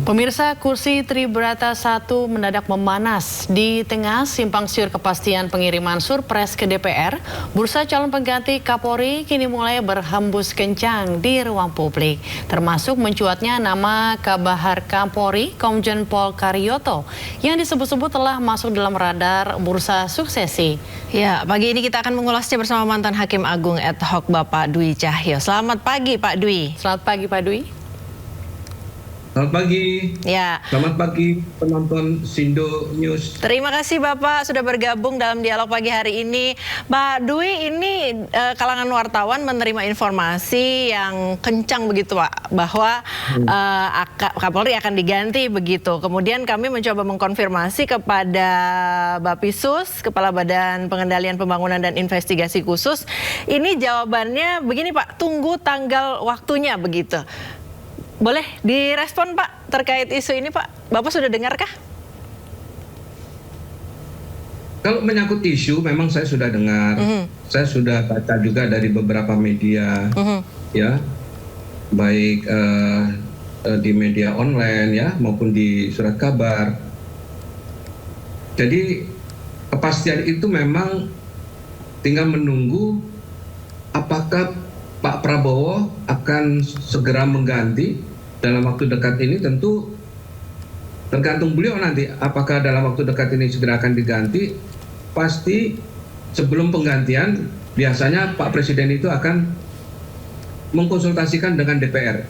Pemirsa, kursi Tribrata 1 mendadak memanas di tengah simpang siur kepastian pengiriman surpres ke DPR. Bursa calon pengganti Kapolri kini mulai berhembus kencang di ruang publik, termasuk mencuatnya nama Kabahar Kapolri Komjen Pol Karyoto yang disebut-sebut telah masuk dalam radar bursa suksesi. Ya, pagi ini kita akan mengulasnya bersama mantan Hakim Agung ad hoc Bapak Dwi Cahyo. Selamat pagi, Pak Dwi. Selamat pagi, Pak Dwi. Selamat pagi. Ya. Selamat pagi penonton Sindo News. Terima kasih Bapak sudah bergabung dalam dialog pagi hari ini. Pak Dwi, ini kalangan wartawan menerima informasi yang kencang begitu Pak, bahwa Kapolri akan diganti begitu. Kemudian kami mencoba mengkonfirmasi kepada Bapisus, Kepala Badan Pengendalian Pembangunan dan Investigasi Khusus. Ini jawabannya begini Pak, tunggu tanggal waktunya begitu. Boleh direspon Pak terkait isu ini Pak? Bapak sudah dengarkah? Kalau menyangkut isu memang saya sudah dengar. Saya sudah baca juga dari beberapa media ya. Baik di media online ya maupun di surat kabar. Jadi kepastian itu memang tinggal menunggu apakah Pak Prabowo akan segera mengganti dalam waktu dekat ini. Tentu tergantung beliau nanti apakah dalam waktu dekat ini segera akan diganti. Pasti sebelum penggantian biasanya Pak Presiden itu akan mengkonsultasikan dengan DPR.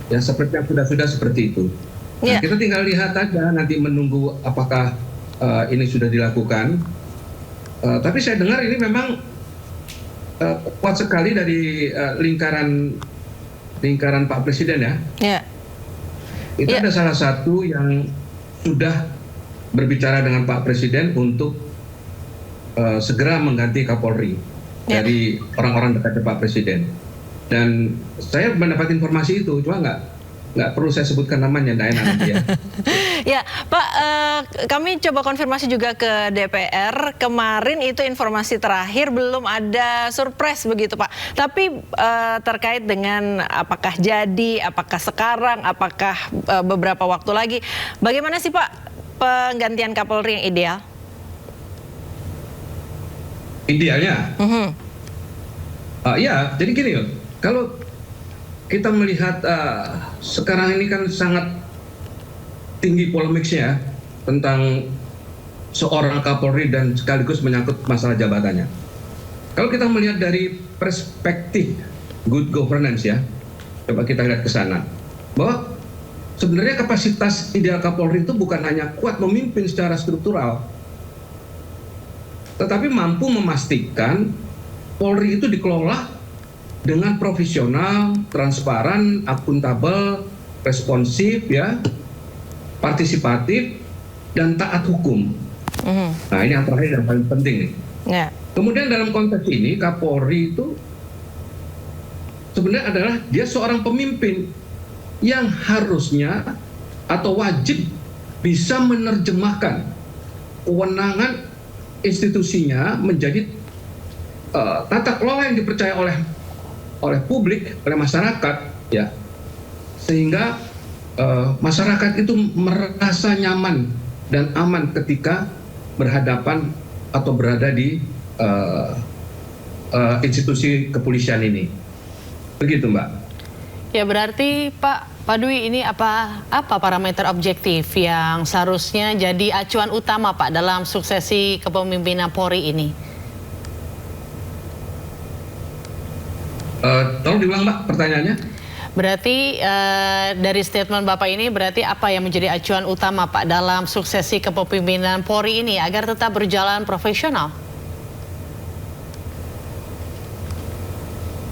Ya seperti yang sudah seperti itu. Nah, kita tinggal lihat aja nanti menunggu apakah ini sudah dilakukan. Tapi saya dengar ini memang kuat sekali dari lingkaran Pak Presiden ya. Itu ada salah satu yang sudah berbicara dengan Pak Presiden untuk segera mengganti Kapolri dari orang-orang dekat Pak Presiden. Dan saya mendapat informasi itu, cuma nggak perlu saya sebutkan namanya, nggak enak nanti ya. Ya, Pak, kami coba konfirmasi juga ke DPR. Kemarin itu informasi terakhir belum ada surprise begitu, Pak. Tapi terkait dengan apakah jadi, apakah sekarang, apakah beberapa waktu lagi, bagaimana sih Pak penggantian Kapolri yang ideal? Idealnya? Ya, jadi gini loh. Kalau kita melihat sekarang ini kan sangat tinggi polemiknya tentang seorang Kapolri dan sekaligus menyangkut masalah jabatannya. Kalau kita melihat dari perspektif good governance ya, coba kita lihat ke sana, bahwa sebenarnya kapasitas ideal Kapolri itu bukan hanya kuat memimpin secara struktural, tetapi mampu memastikan Polri itu dikelola dengan profesional, transparan, akuntabel, responsif, ya, partisipatif, dan taat hukum. Nah ini yang terakhir yang paling penting nih. Kemudian dalam konteks ini Kapolri itu sebenarnya adalah dia seorang pemimpin yang harusnya atau wajib bisa menerjemahkan kewenangan institusinya menjadi tata kelola yang dipercaya oleh publik, oleh masyarakat, ya, sehingga masyarakat itu merasa nyaman dan aman ketika berhadapan atau berada di institusi kepolisian ini. Begitu, Mbak. Ya, berarti Pak Dwi, ini apa parameter objektif yang seharusnya jadi acuan utama Pak dalam suksesi kepemimpinan Polri ini? Tolong diulang Mbak pertanyaannya. Berarti dari statement Bapak ini berarti apa yang menjadi acuan utama Pak dalam suksesi kepemimpinan Polri ini agar tetap berjalan profesional?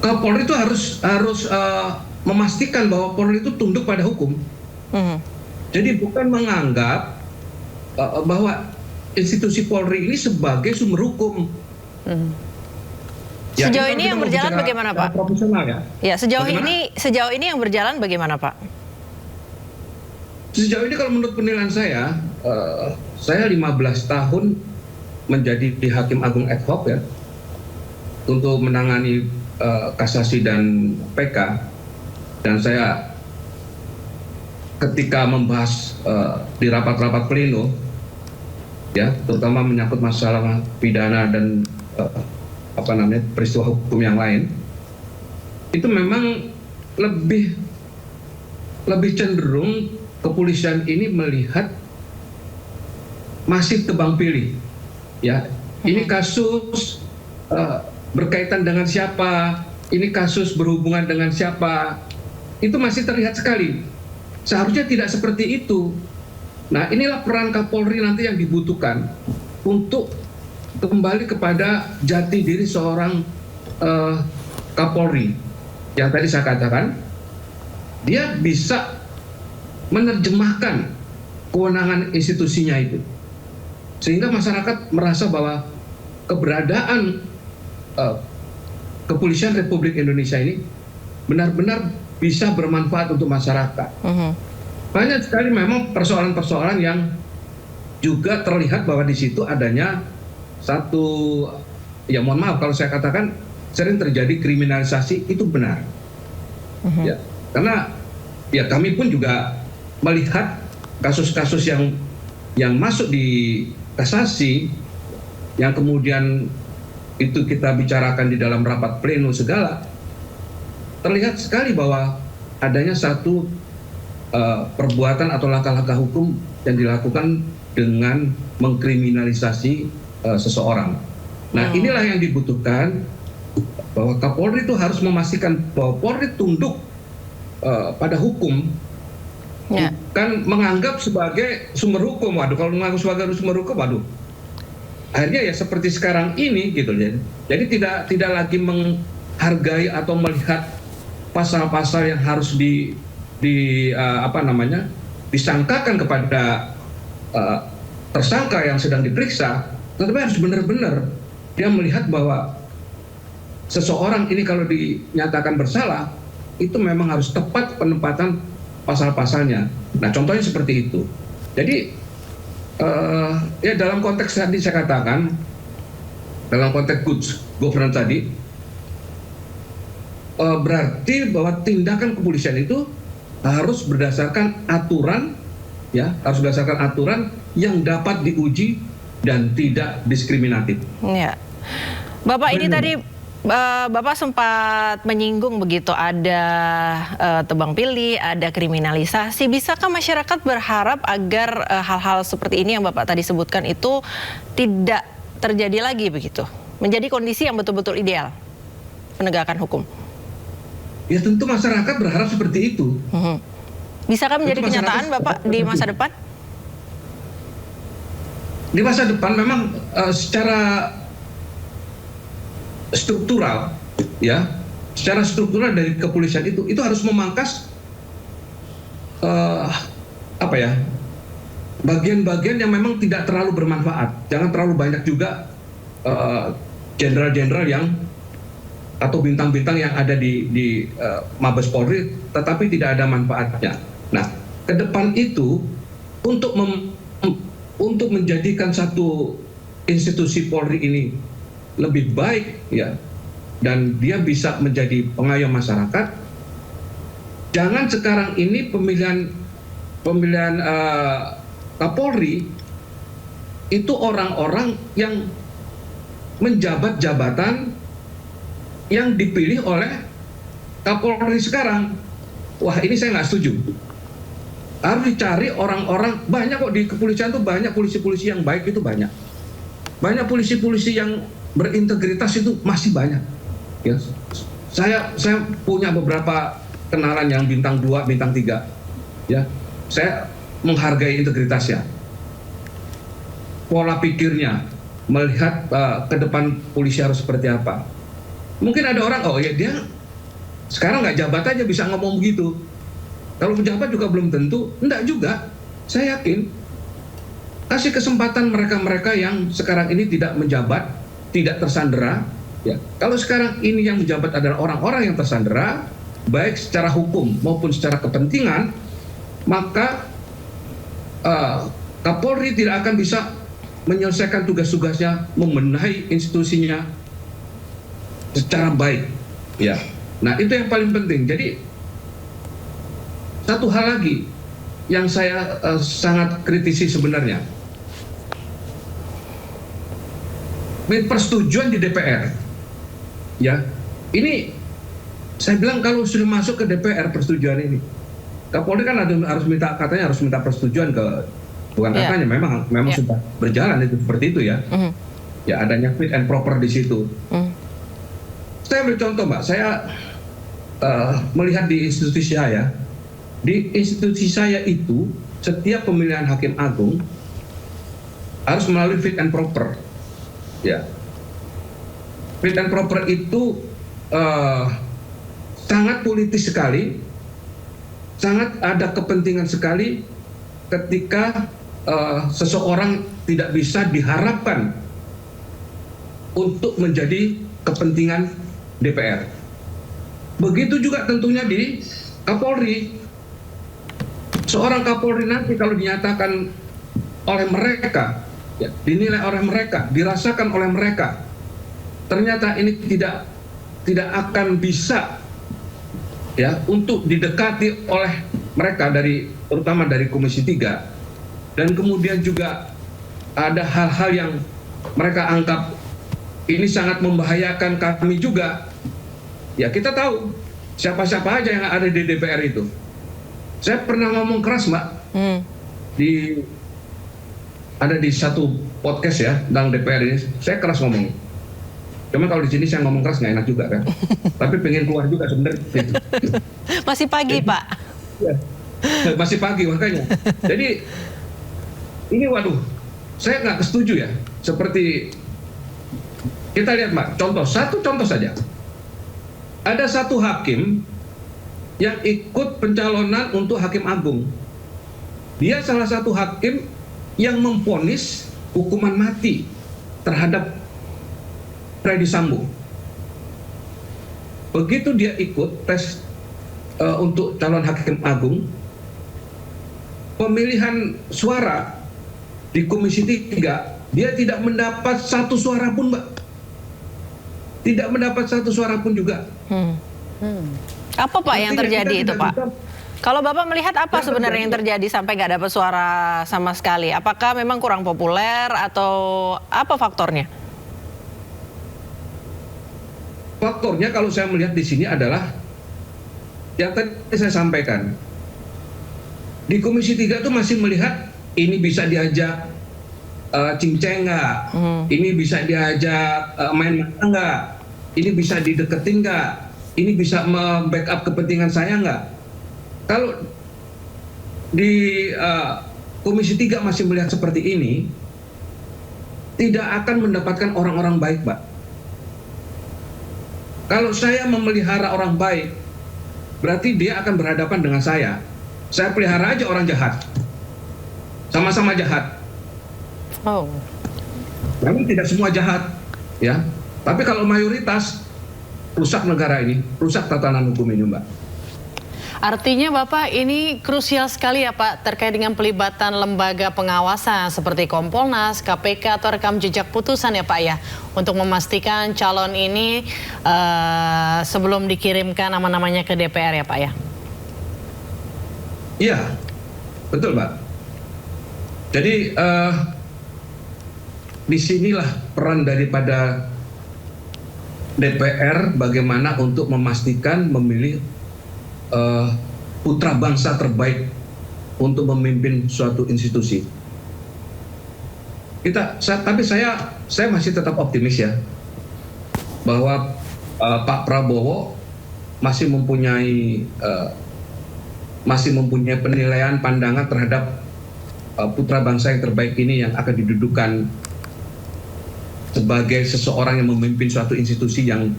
Polri itu harus memastikan bahwa Polri itu tunduk pada hukum. Jadi bukan menganggap bahwa institusi Polri ini sebagai sumber hukum. Ya, sejauh ini yang berjalan bagaimana Pak? Profesional ya. Ya, sejauh ini yang berjalan bagaimana Pak? Sejauh ini kalau menurut penilaian saya 15 tahun menjadi Hakim Agung ad hoc ya, untuk menangani kasasi dan PK, dan saya ketika membahas di rapat-rapat pleno, ya, terutama menyangkut masalah pidana dan peristiwa hukum yang lain, itu memang lebih cenderung kepolisian ini melihat masih tebang pilih, ya. Ini kasus berkaitan dengan siapa, ini kasus berhubungan dengan siapa, itu masih terlihat sekali. Seharusnya tidak seperti itu. Nah, inilah peran Kapolri nanti yang dibutuhkan untuk kembali kepada jati diri seorang Kapolri. Yang tadi saya katakan, dia bisa menerjemahkan kewenangan institusinya itu, sehingga masyarakat merasa bahwa keberadaan Kepolisian Republik Indonesia ini benar-benar bisa bermanfaat untuk masyarakat. Banyak sekali memang persoalan-persoalan yang juga terlihat bahwa di situ adanya satu, ya mohon maaf kalau saya katakan sering terjadi kriminalisasi, itu benar. Ya, karena ya kami pun juga melihat kasus-kasus yang masuk di kasasi, yang kemudian itu kita bicarakan di dalam rapat pleno segala, terlihat sekali bahwa adanya satu perbuatan atau langkah-langkah hukum yang dilakukan dengan mengkriminalisasi seseorang. Nah, inilah yang dibutuhkan, bahwa Kapolri itu harus memastikan bahwa Polri tunduk pada hukum, bukan menganggap sebagai sumber hukum. Waduh, kalau menganggap sebagai sumber hukum, waduh, akhirnya ya seperti sekarang ini gitu. Jadi tidak lagi menghargai atau melihat pasal-pasal yang harus disangkakan kepada tersangka yang sedang diperiksa, tetapi harus benar-benar dia melihat bahwa seseorang ini kalau dinyatakan bersalah, itu memang harus tepat penempatan pasal-pasalnya. Nah, contohnya seperti itu. Jadi ya dalam konteks tadi saya katakan, dalam konteks good governance tadi, berarti bahwa tindakan kepolisian itu harus berdasarkan aturan, ya, harus berdasarkan aturan yang dapat diuji dan tidak diskriminatif. Ya, Bapak ini tadi Bapak sempat menyinggung begitu, ada tebang pilih, ada kriminalisasi. Bisakah masyarakat berharap agar hal-hal seperti ini yang Bapak tadi sebutkan itu tidak terjadi lagi begitu? Menjadi kondisi yang betul-betul ideal penegakan hukum? Ya tentu masyarakat berharap seperti itu. Bisakah menjadi kenyataan Bapak di masa depan? Di masa depan memang secara struktural, ya, secara struktural dari kepolisian itu harus memangkas bagian-bagian yang memang tidak terlalu bermanfaat. Jangan terlalu banyak juga jenderal-jenderal yang atau bintang-bintang yang ada di Mabes Polri tetapi tidak ada manfaatnya. Nah, ke depan itu untuk menjadikan satu institusi Polri ini lebih baik, ya, dan dia bisa menjadi pengayom masyarakat, jangan sekarang ini pemilihan Kapolri itu orang-orang yang menjabat jabatan yang dipilih oleh Kapolri sekarang. Wah, ini saya nggak setuju. Harus dicari orang-orang, banyak kok di kepolisian tuh, banyak polisi-polisi yang baik itu banyak. Banyak polisi-polisi yang berintegritas itu masih banyak. Ya, saya punya beberapa kenalan yang bintang 2, bintang 3. Ya, saya menghargai integritasnya, pola pikirnya, melihat ke depan polisi harus seperti apa. Mungkin ada orang, oh ya dia sekarang nggak jabat aja bisa ngomong begitu. Kalau pejabat juga belum tentu, enggak juga. Saya yakin kasih kesempatan mereka-mereka yang sekarang ini tidak menjabat, tidak tersandera. Ya, kalau sekarang ini yang menjabat adalah orang-orang yang tersandera, baik secara hukum maupun secara kepentingan, maka Kapolri tidak akan bisa menyelesaikan tugas-tugasnya, membenahi institusinya secara baik. Ya, nah itu yang paling penting. Jadi satu hal lagi, yang saya sangat kritisi sebenarnya. Persetujuan di DPR, ya, ini saya bilang kalau sudah masuk ke DPR persetujuan ini, Kapolri kan harus minta persetujuan ke, bukan katanya, memang sudah berjalan itu seperti itu ya. Ya, adanya fit and proper di situ. Saya ambil contoh, Mbak, saya melihat di institusi saya. Di institusi saya itu setiap pemilihan hakim agung harus melalui fit and proper. Ya, fit and proper itu sangat politis sekali, sangat ada kepentingan sekali ketika seseorang tidak bisa diharapkan untuk menjadi kepentingan DPR. Begitu juga tentunya di Kapolri. Seorang Kapolri nanti kalau dinyatakan oleh mereka, ya, dinilai oleh mereka, dirasakan oleh mereka, ternyata ini tidak akan bisa, ya, untuk didekati oleh mereka, terutama dari Komisi 3, dan kemudian juga ada hal-hal yang mereka anggap ini sangat membahayakan kami juga. Ya, kita tahu siapa-siapa aja yang ada di DPR itu. Saya pernah ngomong keras, Mbak, ada di satu podcast ya tentang DPR ini, saya keras ngomong. Cuma kalau di sini saya ngomong keras nggak enak juga kan. Tapi pengen keluar juga sebenarnya. Masih pagi, Pak. Ya, masih pagi makanya. Jadi ini waduh, saya nggak setuju ya. Seperti kita lihat, Mbak, satu contoh saja. Ada satu hakim yang ikut pencalonan untuk hakim agung. Dia salah satu hakim yang memvonis hukuman mati terhadap Freddy Sambo. Begitu dia ikut tes untuk calon hakim agung, pemilihan suara di Komisi 3, dia tidak mendapat satu suara pun, Mbak. Tidak mendapat satu suara pun juga. Apa, Pak, yang terjadi itu, Pak? Kalau Bapak melihat apa sebenarnya yang terjadi sampai nggak dapat suara sama sekali? Apakah memang kurang populer atau apa faktornya? Faktornya kalau saya melihat di sini adalah yang tadi saya sampaikan. Di Komisi 3 itu masih melihat ini bisa diajak cinceng nggak? Ini bisa diajak main mata nggak? Ini bisa dideketin nggak? Ini bisa membackup kepentingan saya nggak? Kalau di Komisi 3 masih melihat seperti ini, tidak akan mendapatkan orang-orang baik, Mbak. Kalau saya memelihara orang baik, berarti dia akan berhadapan dengan saya. Saya pelihara aja orang jahat. Sama-sama jahat. Oh. Memang tidak semua jahat, ya. Tapi kalau mayoritas, rusak negara ini, rusak tatanan hukum ini, Mbak. Artinya Bapak ini krusial sekali ya Pak terkait dengan pelibatan lembaga pengawasan seperti Kompolnas, KPK atau rekam jejak putusan ya Pak ya, untuk memastikan calon ini sebelum dikirimkan nama-namanya ke DPR ya Pak ya? Iya, betul Mbak. Jadi disinilah peran daripada DPR bagaimana untuk memastikan memilih putra bangsa terbaik untuk memimpin suatu institusi. Tapi saya masih tetap optimis ya bahwa Pak Prabowo masih mempunyai penilaian pandangan terhadap putra bangsa yang terbaik ini yang akan didudukan sebagai seseorang yang memimpin suatu institusi yang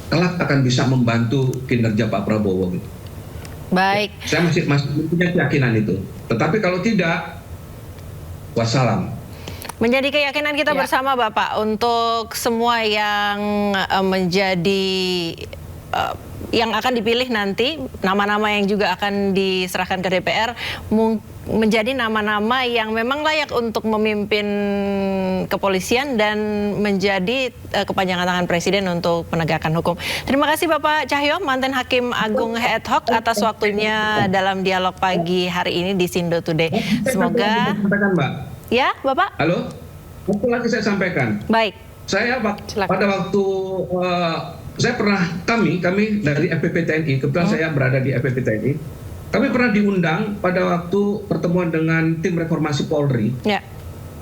kelak akan bisa membantu kinerja Pak Prabowo. Baik. Saya masih punya keyakinan itu. Tetapi kalau tidak, wassalam. Menjadi keyakinan kita bersama Bapak untuk semua yang menjadi yang akan dipilih nanti, nama-nama yang juga akan diserahkan ke DPR, menjadi nama-nama yang memang layak untuk memimpin kepolisian dan menjadi kepanjangan tangan Presiden untuk penegakan hukum. Terima kasih Bapak Cahyo, mantan Hakim Agung ad hoc atas waktunya dalam dialog pagi hari ini di Sindo Today. Semoga Mbak. Ya, Bapak. Halo, satu lagi saya sampaikan. Baik. Saya pada waktu saya pernah kami dari FPP TNI, kebetulan saya berada di FPP TNI. Kami pernah diundang pada waktu pertemuan dengan tim reformasi Polri. Ya.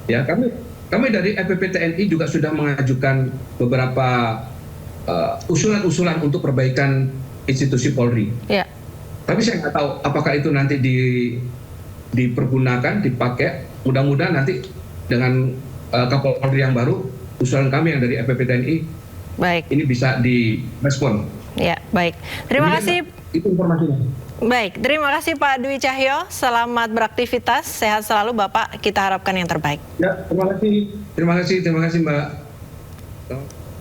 Ya, kami dari FPP TNI juga sudah mengajukan beberapa usulan-usulan untuk perbaikan institusi Polri. Ya. Tapi saya nggak tahu apakah itu nanti dipergunakan, dipakai. Mudah-mudahan nanti dengan Kapolri yang baru, usulan kami yang dari FPP TNI Baik. ini bisa direspon. Ya, baik. Terima kasih. Itu informasinya. Baik, terima kasih Pak Dwi Cahyo. Selamat beraktivitas, sehat selalu Bapak. Kita harapkan yang terbaik. Ya, terima kasih Mbak.